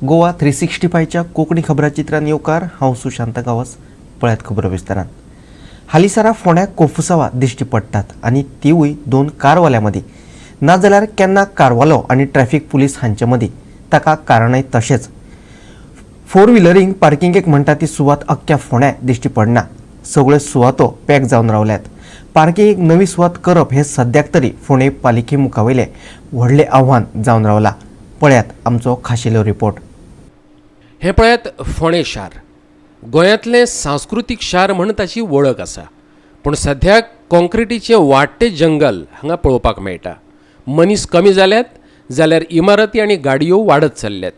गोवा 365च्या कोंकणी खबराचित्रान येवकार हांव सुशांत गावस. पळयात खबर विस्तारान. हालीसरा फोंड्याक कोफुसांवां दिश्टी पडटात आनी तिवूय दोन कारवाल्यां मदीं, नाजाल्यार केन्ना कारवालो आनी ट्रॅफिक पुलीस हांचे मदीं. ताका कारणय तशेंच. फोर व्हिलरींक पार्किंगेक म्हणटा ती सुवात अख्ख्या फोंड्याक दिश्टी पडना. सगळ्यो सुवातो पॅक जावन रावल्यात. पार्किंगेक नवी सुवात करप हे सद्याक तरी फोंडे पालिके मुखावयलें व्हडलें आव्हान जावन रावलां. पळयात आमचो खाशेलो रिपोर्ट. हे पळयात फोंडे शार. गोंयांतलें सांस्कृतीक शार म्हण ताची वळख आसा. पूण सद्याक कॉन्क्रिटीचे वाडटे जंगल हांगा पळोवपाक मेळटा. मनीस कमी जाल्यात जाल्यार इमारती आनी गाडयो वाडत चल्ल्यात.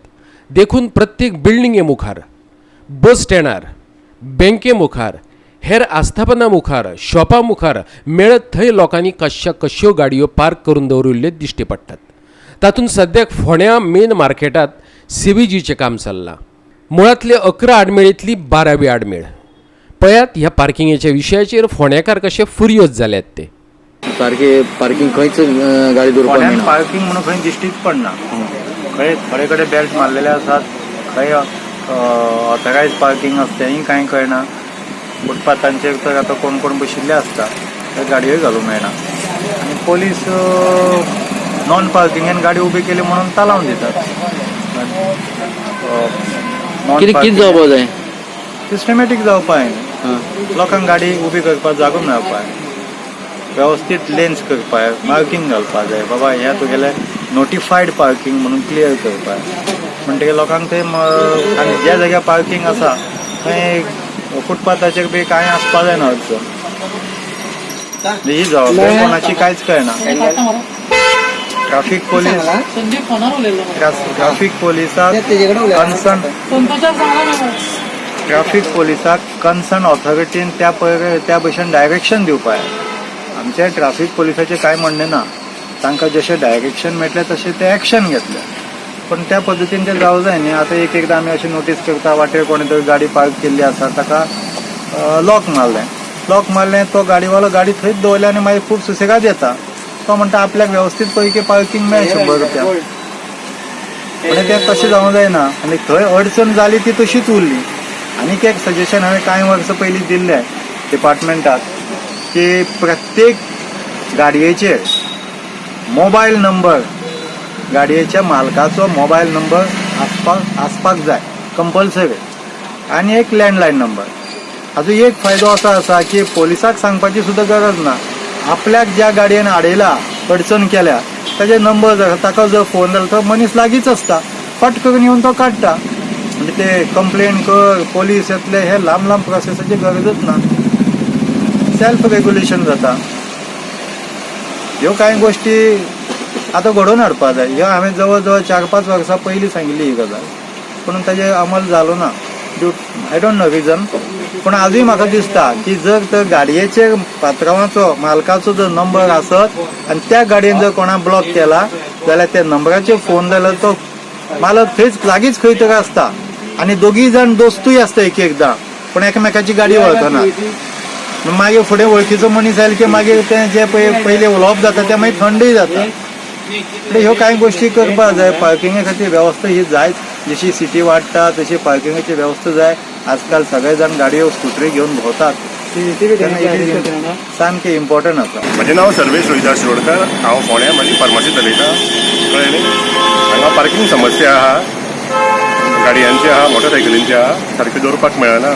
देखून प्रत्येक बिल्डिंगे मुखार, बस स्टँडार, बँके मुखार, हेर आस्थापना मुखार, शॉपा मुखार मेळत थंय लोकांनी कश्यो गाडयो पार्क करून दवरिल्ल्यो दिश्टी पडटात. तातूंत सद्याक फोंड्या मेन मार्केटांत CBGचें काम चल्लां. मुळांतले 11 आडमेळींतली 12वी आडमेळ. पळयात ह्या पार्किंगेच्या विशयाचेर फोंडेकार कशे फुर्योज जाल्यात ते. पार्किंग खंयच गाडी दवरपाक मेळना. पार्किंग म्हणून खंय दिश्टीच पडना. खंय थोडे कडेन बेल्ट मारलेले आसात, खंय ऑथरायज पार्किंग आसता तेंय कांय कळना. फुटपाथांचेर तर आतां कोण कोण बशिल्ले आसता त्या गाडयोय घालूंक मेळना. आनी पोलीस नॉन पार्किंगान गाडी उबी केली म्हणून तालावन दितात. कितें जावपाक जाय? सिस्टमॅटीक जावपाक जाय. लोकांक गाडी उबी करपाक जागो मेळपाक जाय. वेवस्थीत लेन्स करपाक, मार्किंग घालपाक जाय. बाबा ह्या तुगेलें नोटिफायड पार्किंग म्हणून क्लियर करपाक. म्हणटकीर लोकांक थंय आनी ज्या जाग्यार पार्किंग आसा थंय फुटपाथाचेर बी कांय आसपाक जायना अडचण. ही जबाबदारी कोणाची कांयच कळना. ट्रॅफिक पोलिसाक कन्सर्न ऑथॉरिटीन त्या भशेन डायरेक्शन दिवपाक जाय. आमच्या ट्रॅफिक पोलिसाचें कांय म्हणणें ना. तांकां जशें डायरेक्शन मेळटलें तशें ते एक्शन घेतलें. पण त्या पद्दतीन तें जावं जाय न्ही. आतां एकदां आमी अशें नोटीस करता वाटेर कोणें तरी गाडी पार्क केल्ली आसा, ताका लॉक मारलें. तो गाडीवालो गाडी थंयच दवरली आनी मागीर खूब सुसेगाद येता. तो म्हणटा आपल्याक वेवस्थीत पैकी पार्किंग मेळ 100 रुपया. पण तें तशें जावं जायना. आनी थंय अडचण जाली ती तशीच उरली. आनीक एक सजेशन हांवें कांय वर्सां पयलीं दिल्लें डिपार्टमेंटाक की प्रत्येक गाडयेचेर मोबायल नंबर, गाडयेच्या मालकाचो मोबायल नंबर आसपाक जाय कंपल्सरी. आनी एक लँडलायन नंबर. हाजो एक फायदो असो आसा की पोलिसाक सांगपाची सुद्दां गरज ना. आपल्याक ज्या गाडयेन आडयला, अडचण केल्या, ताजे नंबर जर ताका जर फोन जालो तो मनीस लागींच आसता. फट करून येवन तो काडटा. म्हणजे ते कंप्लेन कर, पोलीस येतले, हे लांब प्रोसेसाची गरजच ना. सेल्फ रेग्युलेशन जाता. ह्यो कांय गोश्टी आतां घडोवन हाडपाक जाय. ह्यो हांवें जवळ जवळ 4-5 वर्सां पयलीं सांगिल्ली ही गजाल. पूण ताजेर अमल जालो ना. I don't know reason. पूण आजूय म्हाका दिसता की जर तर गाडयेचेर पात्रांवाचो मालकाचो जर नंबर आसत आनी त्या गाडयेन जर कोणा ब्लॉक केला जाल्यार त्या नंबराचेर फोन जाल्यार तो मालक थंयच लागींच खंय तरी आसता. आनी दोगूय जाण दोस्तूय आसता एकदां, पण एकामेकाची गाडी वळखना. मागीर फुडें वळखीचो मनीस आयलो की मागीर तें जें पयलें उलोवप जाता तें मागीर थंडय जाता. ह्यो कांय गोश्टी करपाक जाय. पार्किंगे खातीर वेवस्था ही जायच. जशी सिटी वाडटा तशी पार्किंगाची वेवस्था जाय. आजकाल सगळे जाण गाडयो स्कुटरी घेवन भोंवतात. सामकें इम्पॉर्टंट आसा. म्हजें नांव सर्वेश रोहिदास शिरोडकर. हांव फोंड्या म्हाजी फार्मासी चलयतां. कळ्ळें न्ही. हांगा पार्किंग समस्या आहा. गाडयांची आहा, मोटरसायकलींची आहा. सारकी दवरपाक मेळना.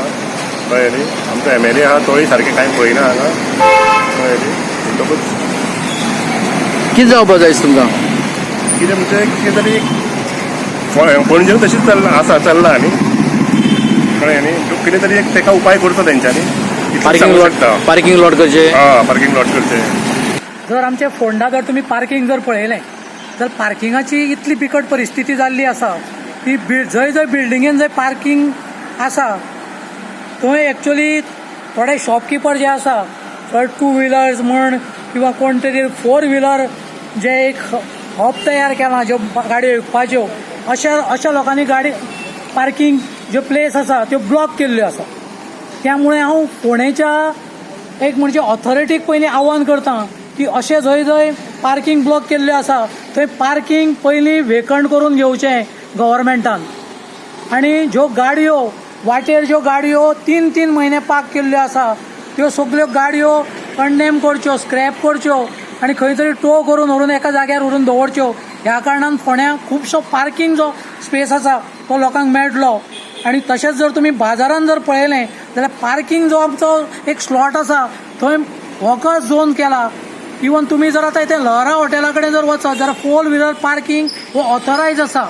कळ्ळें न्ही. आमचो MLA आहा तोय सारकें कांय पळयना हांगा. कळ्ळें न्ही. म्हणटकूच कितें जावपाक जाय तुमकां? कितें म्हणजे कितें तरी पणजे तशीच चल्ला न्ही. कळ्ळें न्ही. कितें तरी एक ताका उपाय करचो तेंच्यांनी. पार्किंग लॉट करचे. पार्किंग लॉट करचे. जर आमचे फोंडा जर तुमी पार्किंग जर पळयलें तर पार्किंगाची इतली बिकट परिस्थिती जाल्ली आसा की जंय बिल्डिंगेन जंय पार्किंग आसा थंय एक्चुअली थोडे शॉपकीपर जे आसा थंय 2 व्हिलर्स म्हण किंवा कोण तरी 4 व्हिलर जे एक हब तयार केला ज्यो गाडयो विकपाच्यो, अशा लोकांनी गाडी पार्किंग ज्यो प्लेस आसा त्यो ब्लॉक केल्ल्यो आसा. त्यामुळे हांव फोंडेच्या एक म्हणजे ऑथॉरिटीक पयलीं आव्हान करता की अशें जंय पार्किंग ब्लॉक केल्ल्यो आसा थंय पार्किंग पयलीं वेकंट करून घेवचें गव्हर्मेंटान. आनी ज्यो गाडयो वाटेर ज्यो गाडयो 3-3 म्हयने पार्क केल्ल्यो आसा त्यो सगल्यो गाडयो कंडेम करच्यो, स्क्रॅप करच्यो आनी खंय तरी टो करून व्हरून एका जाग्यार व्हरून दवरच्यो. ह्या कारणान फोंड्या खुबसो पार्किंग जो स्पेस आसा तो लोकांक मेळटलो. आनी तशेंच जर तुमी बाजारान जर पळयलें जाल्यार पार्किंग जो आमचो एक स्लॉट आसा थंय वॉकर्स झोन केला. इवन तुम्ही जर आता इथे लहरा हॉटेला कडेन जर वचत जाल्यार 4 व्हिलर पार्किंग हो ऑथरायज आसा.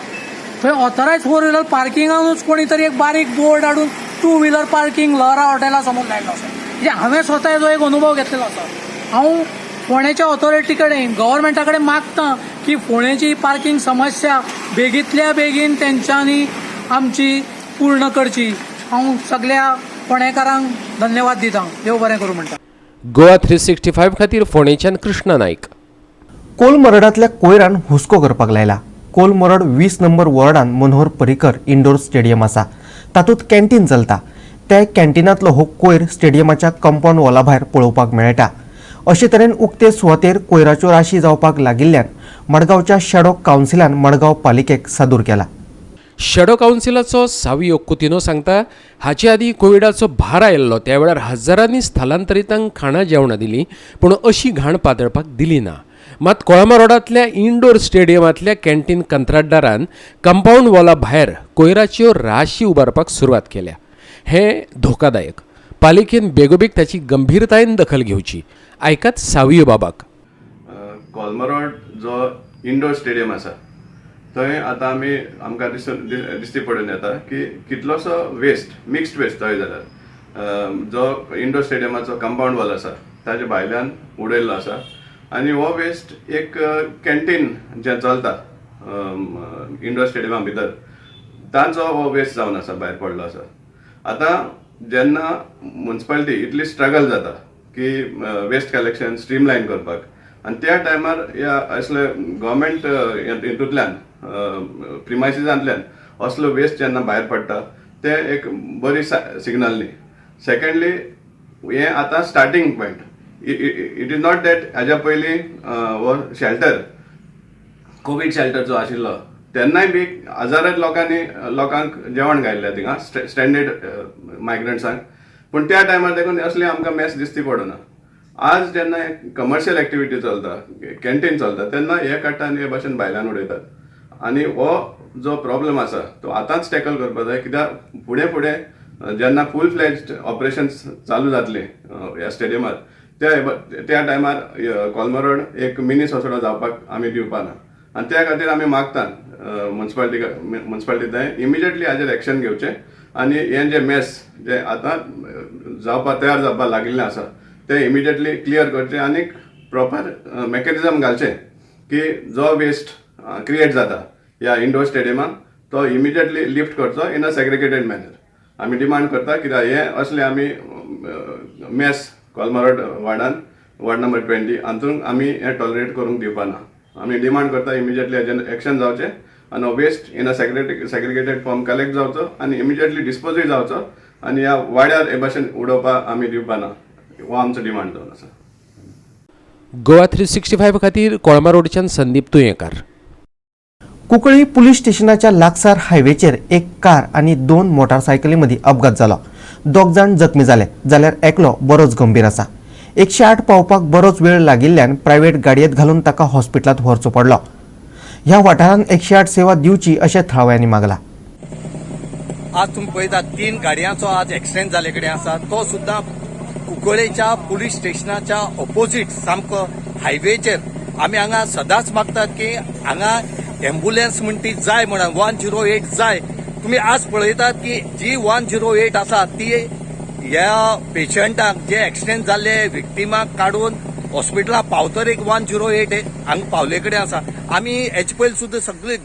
थंय ऑथरायज 4 व्हिलर पार्किंगानूच कोणी तरी एक बारीक बोर्ड हाडून 2 व्हिलर पार्किंग लहरा हॉटेला समोर लायलो आसा. म्हणजे हांवें स्वता हेजो एक अनुभव घेतलेलो आसा. हांव फोंडेच्या ऑथॉरिटी कडेन गव्हर्मेंटा कडेन मागता की फोंडेची पार्किंग समस्या बेगींतल्या बेगीन तेंच्यांनी आमची पूर्ण करची. हांव सगळ्या फोंडेकारांक धन्यवाद दिता. देव बरें करूं म्हणटा. गोवा 365 खातीर फोंडेच्यान कृष्णा नायक. कोलमरडातल्या कोयरान हुस्को करपाक लायला. कोलमरड 20 नंबर वॉर्डान मनोहर पर्रीकर इंडोर स्टेडियम आसा. तातूंत कॅन्टीन चलता. त्या कॅन्टीनांतलो हो कोयर स्टेडियमाच्या कंपाऊंड वॉला भायर पळोवपाक मेळटा. अशे तरेन उक्ते सुवातेर कोयराच्यो राशी जावपाक लागिल्ल्यान मडगांवच्या शॅडो कावन्सिलान मडगांव पालिकेक सादूर केला. शॅडो कावन्सिलाचो सावी ओकुतिनो सांगता हाचे आदीं कोविडाचो भार आयिल्लो त्या वेळार हजारांनी स्थलांतरितांक खाणां जेवणां दिलीं पूण अशी घाण पातळपाक दिली ना. मात कोळमा रोडांतल्या इंडोर स्टेडियमांतल्या कॅन्टीन कंत्राटदारान कंपाऊंड वॉला भायर कोयराच्यो राशी उबारपाक सुरवात केल्या. हें धोकादायक. पालिकेन बेगोबेग ताची गंभीरतायेन दखल घेवची. आयकात सावयो बाबाक. कोलमरोड जो इंडोर स्टेडियम आसा थंय आतां आमकां दिश्टी पडून येता की कितलोसो वेस्ट मिक्स्ड वेस्ट थंय जाल्यार जो इंडोर स्टेडियमाचो कंपाऊंड वॉल आसा ताचे भायल्यान उडयल्लो आसा आनी हो वेस्ट एक कॅन्टीन जें चलता इंडोर स्टेडियमा भितर ताचो हो वेस्ट जावन आसा भायर पडलो आसा. आतां जेन्ना म्युनिसिपालिटी इतली स्ट्रगल जाता की वेस्ट कलेक्शन स्ट्रीमलायन करपाक आनी त्या टायमार ह्या असले गव्हर्मेंट हितूंतल्यान प्रिमायसिसांतल्यान असलो वेस्ट जेन्ना भायर पडटा ते एक बरी सिग्नल न्ही. सेकंडली हें आतां starting point. It is not that हाज्या पयलीं हो शेल्टर कोवीड शेल्टर जो आशिल्लो तेन्नाय बी हजारांत लोकांक जेवण घायल्लें थिंगा स्टँडर्ड मायग्रंट्सांक. पूण त्या टायमार देखून असली आमकां मॅस दिसती पडना. आज जेन्ना कमर्शियल एक्टिविटी चलता कॅन्टीन चलता तेन्ना हे काडटा आनी हे भाशेन भायल्यान उडयतात. आनी हो जो प्रॉब्लेम आसा तो आतांच टॅकल करपाक जाय कित्याक फुडें जेन्ना फूल फ्लेज्ड ऑपरेशन्स चालू जातली ह्या स्टेडियमार त्या टायमार कोलमरोड एक मिनी सोसडो जावपाक आमी दिवपा ना. आनी त्या खातीर आमी मागतात म्युनिसिपालिटी थंय इमिजिएटली हाजेर एक्शन घेवचें आनी हें जे मेस जे आतां तयार जावपाक लागिल्लें आसा ते इमिजिएटली क्लियर करचें आनी प्रॉपर मेकॅनिझम घालचें की जो वेस्ट क्रिएट जाता ह्या इंडोर स्टेडियमाक तो इमिजिएटली लिफ्ट करचो इन अ सेग्रिगेटेड मॅनर. आमी डिमांड करता कित्याक हे असले आमी मेस कोलमरोड वार्ड नंबर 20 हातूंत आमी हे टॉलरेट करूंक दिवपा ना. आमी डिमांड करता इमिजिएटली हेजेर एक्शन जावचें आनी waste in a segregated form collect जावचो आनी इमिजिएटली डिस्पोजूय जावचो आनी ह्या वाड्यार हे भाशेन उडोवपाक आमी दिवपा ना. हो आमचो डिमांड जावन आसा. गोवा 365 खातीर कोळमा रोडच्यान संदीप तुयेंकार. कुंकळी पुलीस स्टेशनाच्या लागसार हायवेचेर एक कार आनी 2 मोटारसायकली मदीं अपघात जालो. 2 जाण जखमी जाले जाल्यार एकलो बरोच गंभीर आसा. 108 पावपाक बरोच वेळ लागिल्ल्यान प्रायव्हेट गाडयेंत घालून ताका हॉस्पिटलांत व्हरचो पडलो. ह्या वाठारांत 108 सेवा दिवची अशें थळाव्यांनी मागला. आज तुम्ही पळयता 3 गाडयांचो आज एक्सिडेंट जाले कडेन आसा तो सुद्दां कुंकळेच्या पुलीस स्टेशनाच्या ऑपोजीट सामको हायवेचेर. आमी हांगा सदांच मागतात की हांगा एम्ब्युलन्स म्हणटी जाय म्हणून 108 जाय. तुम्ही आज पळयतात की जी 108 आसा ती ह्या पेशंटाक जे एक्सिडेंट जाल्ले विक्टिमाक काडून हॉस्पिटलाक पावतर एक 108 हांगा पावले कडेन आसा. आमी हेचे पयलीं सुद्दां सगळे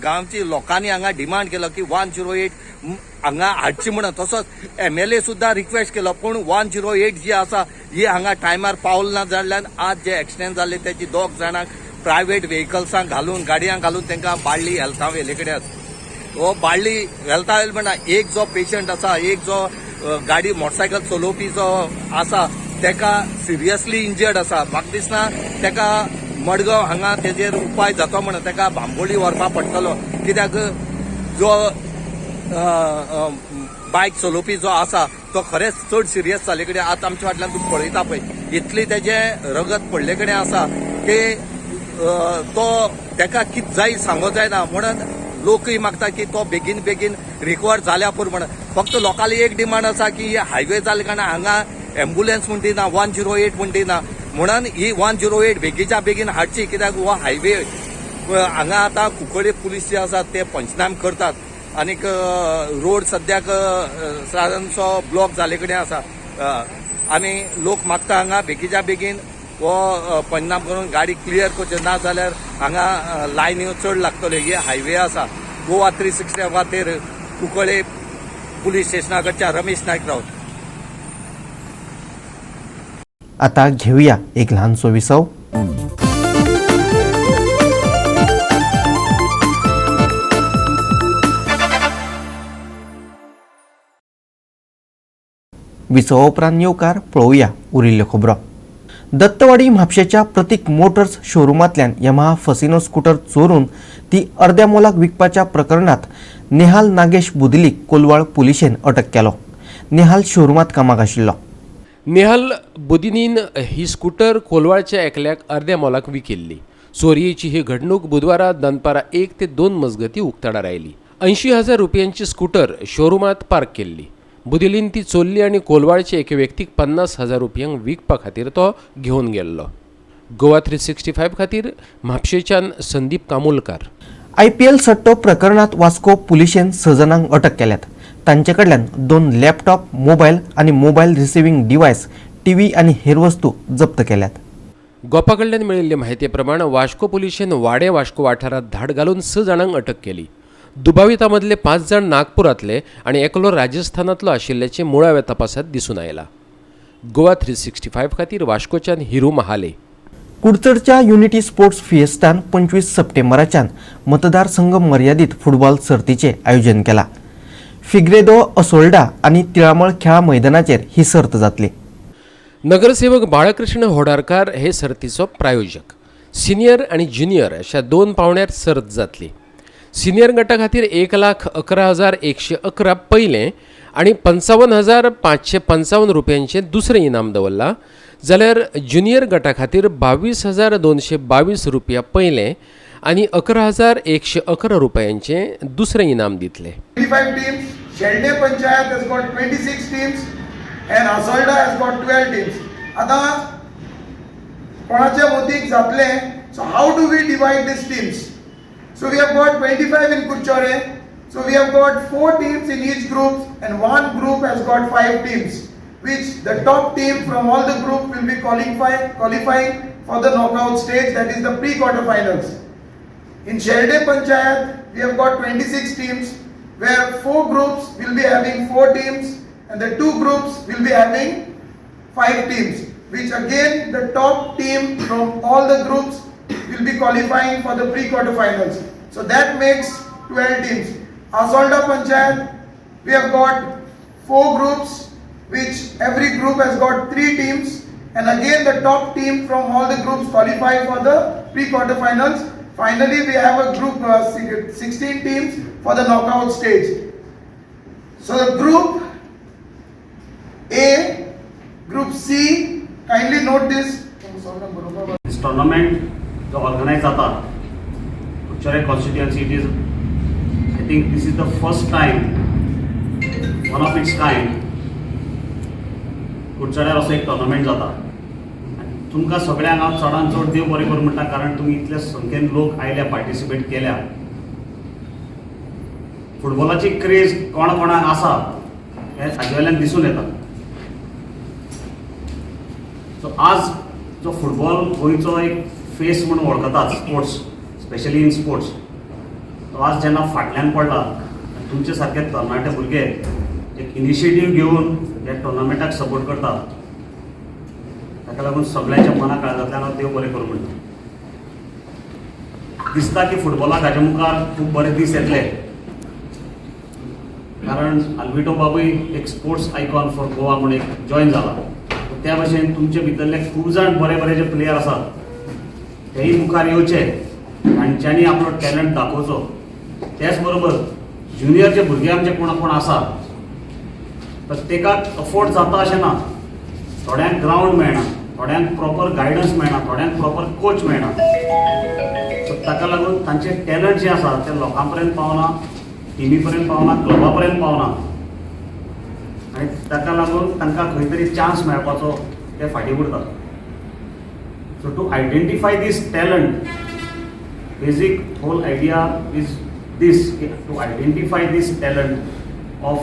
गांवची लोकांनी हांगा डिमांड केलो की 108 हांगा हाडची म्हणून. तसोच MLA सुद्दां रिक्वेस्ट केलो पूण 108 जी आसा ही हांगा टायमार पावल ना जाल्ल्यान आज जे एक्सिडेंट जाल्ले त्याची 2 जाणांक प्रायव्हेट व्हेकल्सांक घालून गाडयांक घालून तांकां बाळ्ळी हेल्था वेले कडेन. हो बाळ्ळी हेल्था वेल म्हणा एक जो पेशंट आसा एक जो गाडी मोटरसायकल चलोवपी जो आसा तेका सिरियसली इंजर्ड आसा. म्हाका दिसना तेका मडगांव हांगा तेजेर उपाय जातो म्हणून तेका बांबोळी व्हरपा पडटलो कित्याक जो बायक चलोवपी जो आसा तो खरेंच चड सिरियस जाले कडेन आतां आमच्या फाटल्यान तूं पळयता पळय इतली तेजें रगत पडले कडेन आसा की तो ताका कितें जाय सांगो जायना म्हणून लोकय मागता की तो बेगीन बेगीन रिकवर जाल्या पुरो म्हणून फक्त लोकांली एक डिमांड आसा की हायवे जाले कारणान हांगा एम्बुलन्स म्हण दिना 108 म्हण दिना म्हणून ही 108 बेगीच्या बेगीन हाडची कित्याक हो हायवे हांगा आतां कुंकळे पुलीस जे आसात ते पंचनाम करतात आनीक रोड सद्याक सादारणसो ब्लॉक जाले कडेन आसा आनी लोक मागता हांगा बेगीच्या बेगीन हो पंचनाम करून गाडी क्लियर करचे ना जाल्यार हांगा लायन्यो चड लागतल्यो ही हायवे आसा गोवा 360 खातीर कुंकळे पुलीस स्टेशना कडच्या रमेश नायक रावत. आता घेऊया एक लहानसो विसव. विसवा उपरांत येवकार पळोवया उरिल्ल्यो खबरो. दत्तवाडी म्हापशेच्या प्रतीक मोटर्स शोरूमांतल्यान यमाहा फसिनो स्कूटर चोरून ती अर्द्या मोलाक विकपाच्या प्रकरणात नेहाल नागेश बुदलीक कोलवाळ पुलिशेन अटक केलो. नेहाल शोरूमांत कामाक आशिल्लो. नेहाल बुदिनीन ही स्कूटर कोलवाळच्या एकल्याक अर्द्या मोलाक विकिल्ली. चोरयेची ही घडणूक बुधवारा दनपारा 1 ते 2 मजगती उक्ताडार आयली. 80,000 रुपयांची स्कूटर शोरूमात पार्क केल्ली. बुदिलीन ती चोरली आणि कोलवाळच्या एके व्यक्तीक 50,000 रुपयांक विकपा खातीर तो घेवन गेल्लो. गोवा 365 खातीर म्हापशेच्यान संदीप कामोलकार. IPL सट्टो प्रकरणात वास्को पुलिशेन 6 जणांक अटक केल्यात. तांचे कडल्यान 2 लॅपटॉप, मोबायल आणि मोबायल रिसिव्हिंग डिव्हाइस, टीव्ही आणि हेर वस्तू जप्त केल्यात. गोपा कडल्यान मेळिल्ले म्हायती प्रमाण वास्को पुलिशेन वाडे वास्को वाठारात धाड घालून 6 जणांक अटक केली. दुबावितांमदले 5 जण नागपुरातले आणि एकलो राजस्थानातलो आशिल्ल्याचे मुळाव्या तपासात दिसून आयला. गोवा 365 खातीर वास्कोच्यान हिरू महाले. कुडचडच्या युनिटी स्पोर्ट्स फिएस्टान 25 सप्टेंबराच्यान मतदारसंघ मर्यादित फुटबॉल सर्तीचे आयोजन केला. फिग्रेदो असोल्डा आणि तिळामळ खेळा मैदानाचेर ही सर्त जातली. नगरसेवक बाळकृष्ण होडारकार हे सर्तीचो प्रायोजक. सिनियर आणि ज्युनियर अशा 2 पावंड्यार सर्त जातली. सिनियर गटा खातीर 1,11,111 पयलें आणि 55,555 रुपयांचे दुसरें इनाम दवरला जाल्यार ज्युनियर गटा खातीर 22,222 रुपया पयलें आणि 11,111 रुपयांचे दुसरें इनाम दितले. 25 teams, Sheldon Panchayat has got 26 teams and Asolda has got 12 teams. आता कोणाच्या मतीक जातले, so how do we divide these teams? So we have got 25 in Kurchore, so we have got 4 teams in each group and one group has got 5 teams, which the top team from all the group will be qualifying for the knockout stage, that is the pre-quarterfinals. In Sheldon Panchayat, we have got 26 teams where 4 groups will be having 4 teams and the 2 groups will be having 5 teams, which again the top team from all the groups will be qualifying for the pre-quarterfinals. So that makes 12 teams. Asolda Panchayat, we have got 4 groups, which every group has got 3 teams, and again the top team from all the groups qualify for the pre-quarterfinals. Finally, we have a group 16 teams for the knockout stage. So the group A, group C, kindly note this. This tournament जो organise जाता Curchorem constituency, it is I think this is the first time, one of its kind कुडचड्यार असो एक tournament जाता. तुमकां सगळ्यांक हांव चडान चड देव बरें करूं म्हणटा, कारण तुमी इतल्या संख्येन लोक आयल्या, पार्टिसिपेट केल्या. फुटबॉलाची क्रेज कोणा कोणाक आसा हें हाजे वयल्यान दिसून येता. सो आज जो फुटबॉल गोंयचो एक फेस म्हणून वळखतात स्पोर्ट्स, स्पेशली इन स्पोर्ट्स, तो आज जेन्ना फाटल्यान पडला, तुमचे सारके तरणाटे भुरगे एक इनिशिएटीव घेवन ह्या टोर्नामेंटाक सपोर्ट करता, ताका लागून सगळ्यांच्या मना काळजांतल्यान हांव देव बरें करूं म्हणटा. दिसता की फुटबॉलाक हाजे मुखार खूब बरे दीस येतले, कारण आल्विटो बाबूय एक स्पोर्ट्स आयकॉन फॉर गोवा म्हणून एक जॉयन जाला. त्या भाशेन तुमचे भितरले खूब जाण बरे बरे जे प्लेयर आसात तेही मुखार येवचे, तांच्यांनी आपलो टॅलंट दाखोवचो. त्याच बरोबर ज्युनियर जे भुरगे आमचे कोण आसा प्रत्येकाक अफोर्ड जाता अशें ना. थोड्यांक ग्रावंड मेळना, थोड्यांक प्रॉपर गायडन्स मेळना, थोड्यांक प्रॉपर कोच मेळना. सो ताका लागून तांचे टॅलंट जे आसा ते लोकां पर्यंत पावना, टिमी पर्यंत पावना, क्लबा पर्यंत पावना. आनी ताका लागून तांकां खंय तरी चान्स मेळपाचो ते फाटीं उरता. So to identify this talent, basic whole idea is this, to identify this talent of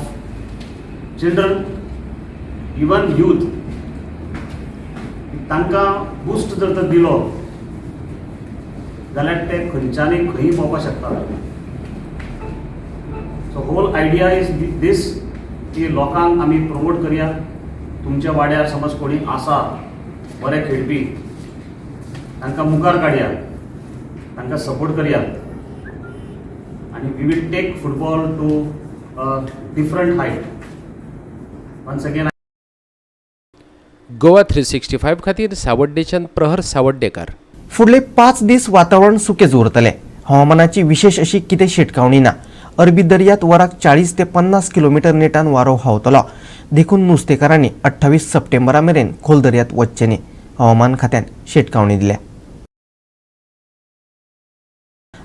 children, even youth. तांकां बूस्ट जर तर दिलो जाल्यार ते खंयच्यानय खंय पावपाक शकता. सो होल आयडिया इज दीस की लोकांक आमी प्रमोट करया. तुमच्या वाड्यार समज कोणी आसा बरे खेळपी, तांकां मुखार काडया, तांकां सपोर्ट करया. And we will take football to a different height. Once again, Goa 365 खातीर सावड्डेच्यान प्रहर सावड्डेकार. फुडले 5 दीस वातावरण सुकेच उरतले. हवामानाची विशेष अशी कितें शिटकावणी ना. अरबी दर्यांत वराक 40 ते 50 किलोमीटर नेटान वारो व्हांवतलो. देखून नुस्तेकारांनी 28 सप्टेंबरा मेरेन खोल दर्यांत वचचें न्ही, हवामान खात्यान शिटकावणी दिल्या.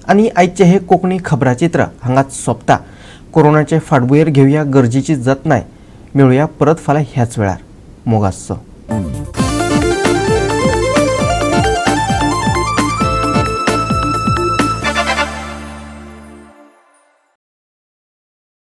आणि आयचे हे कोंकणी खबराचित्र हांगाच सोंपता. कोरोनाचे फाटभुंयेर घेवया गरजेची जतनाय. मेळुया परत फाल्यां ह्याच वेळार. मोगासो.